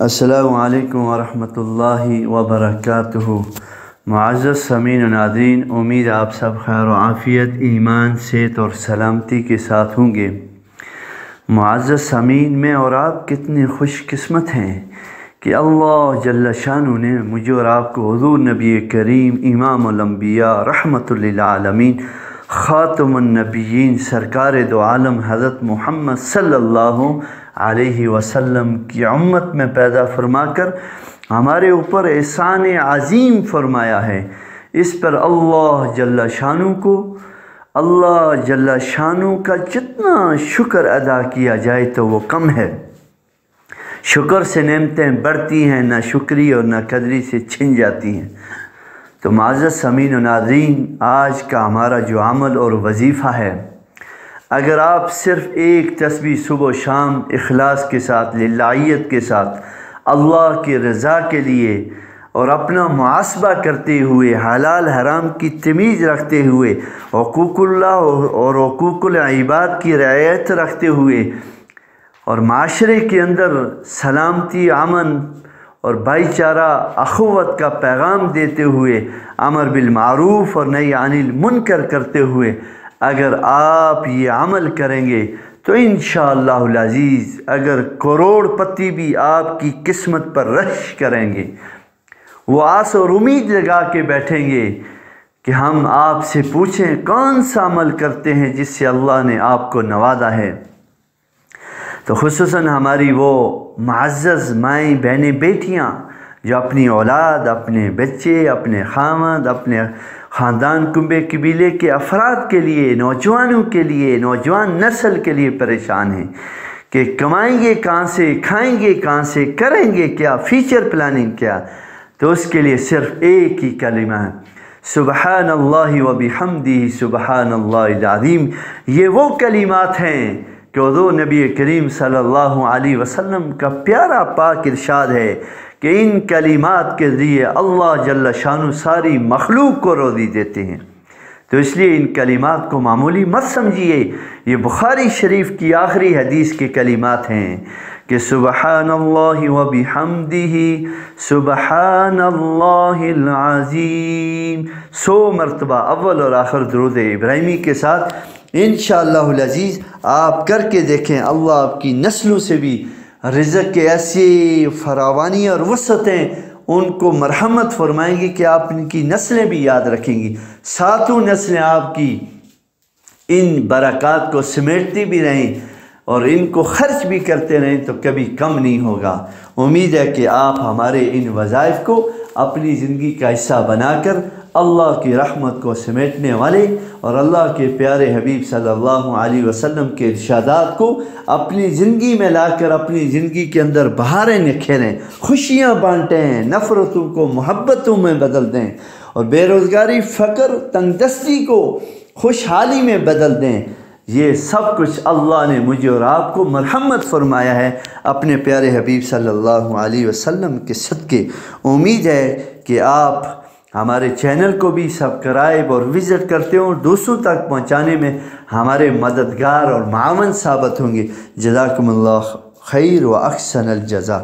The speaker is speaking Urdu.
السلام علیکم ورحمۃ اللہ وبرکاتہ۔ معزز سامعین و ناظرین، امید آپ سب خیر و عافیت، ایمان، صحت اور سلامتی کے ساتھ ہوں گے۔ معزز سامعین، میں اور آپ کتنے خوش قسمت ہیں کہ اللہ جل شانہ نے مجھے اور آپ کو حضور نبی کریم امام الانبیاء رحمۃ للعالمین خاتم النبیین سرکار دو عالم حضرت محمد صلی اللہ علیہ وسلم کی امت میں پیدا فرما کر ہمارے اوپر احسان عظیم فرمایا ہے۔ اس پر اللہ جل شانہ کا جتنا شکر ادا کیا جائے تو وہ کم ہے۔ شکر سے نعمتیں بڑھتی ہیں، نہ شکری اور نہ قدری سے چھن جاتی ہیں۔ تو معزز سامعین و ناظرین، آج کا ہمارا جو عمل اور وظیفہ ہے، اگر آپ صرف ایک تسبیح صبح و شام اخلاص کے ساتھ، للہیت کے ساتھ، اللہ کی رضا کے لیے اور اپنا محاسبہ کرتے ہوئے، حلال حرام کی تمیز رکھتے ہوئے، حقوق اللہ اور حقوق العباد کی رعایت رکھتے ہوئے، اور معاشرے کے اندر سلامتی، امن اور بھائی چارہ، اخوت کا پیغام دیتے ہوئے، امر بالمعروف اور نہی عن المنکر کرتے ہوئے اگر آپ یہ عمل کریں گے تو انشاءاللہ العزیز اگر کروڑ پتی بھی آپ کی قسمت پر رش کریں گے، وہ آس اور امید لگا کے بیٹھیں گے کہ ہم آپ سے پوچھیں کون سا عمل کرتے ہیں جس سے اللہ نے آپ کو نوازا ہے۔ تو خصوصاً ہماری وہ معزز مائیں، بہنیں، بیٹیاں جو اپنی اولاد، اپنے بچے، اپنے خامد، اپنے خاندان، کنبے قبیلے کے افراد کے لیے، نوجوانوں کے لیے، نوجوان نسل کے لیے پریشان ہیں کہ کمائیں گے کہاں سے، کھائیں گے کہاں سے، کریں گے کیا، فیوچر پلاننگ کیا۔ تو اس کے لیے صرف ایک ہی کلمہ ہے، سبحان اللہ و بحمدہ سبحان اللہ العظیم۔ یہ وہ کلمات ہیں کہ حضور نبی کریم صلی اللہ علیہ وسلم کا پیارا پاک ارشاد ہے کہ ان کلمات کے ذریعے اللہ جل شانہ ساری مخلوق کو روزی دیتے ہیں۔ تو اس لیے ان کلمات کو معمولی مت سمجھیے، یہ بخاری شریف کی آخری حدیث کے کلمات ہیں کہ سبحان اللہ و بحمدہ سبحان اللہ العظیم 100 مرتبہ اول اور آخر درود ابراہیمی کے ساتھ انشاءاللہ العزیز آپ کر کے دیکھیں، اللہ آپ کی نسلوں سے بھی رزق کے ایسی فراوانی اور وسعتیں ان کو مرحمت فرمائیں گی کہ آپ ان کی نسلیں بھی یاد رکھیں گی، ساتوں نسلیں آپ کی ان برکات کو سمیٹتی بھی رہیں اور ان کو خرچ بھی کرتے رہیں تو کبھی کم نہیں ہوگا۔ امید ہے کہ آپ ہمارے ان وظائف کو اپنی زندگی کا حصہ بنا کر اللہ کی رحمت کو سمیٹنے والے اور اللہ کے پیارے حبیب صلی اللہ علیہ وسلم کے ارشادات کو اپنی زندگی میں لا کر اپنی زندگی کے اندر بہاریں نکھیریں، خوشیاں بانٹیں، نفرتوں کو محبتوں میں بدل دیں اور بے روزگاری، فقر، تنگ دستی کو خوشحالی میں بدل دیں۔ یہ سب کچھ اللہ نے مجھے اور آپ کو مرحمت فرمایا ہے اپنے پیارے حبیب صلی اللہ علیہ وسلم کے صدقے۔ امید ہے کہ آپ ہمارے چینل کو بھی سبسکرائب اور وزٹ کرتے ہوں، دوسروں تک پہنچانے میں ہمارے مددگار اور معاون ثابت ہوں گے۔ جزاکم اللہ خیر و احسن الجزا۔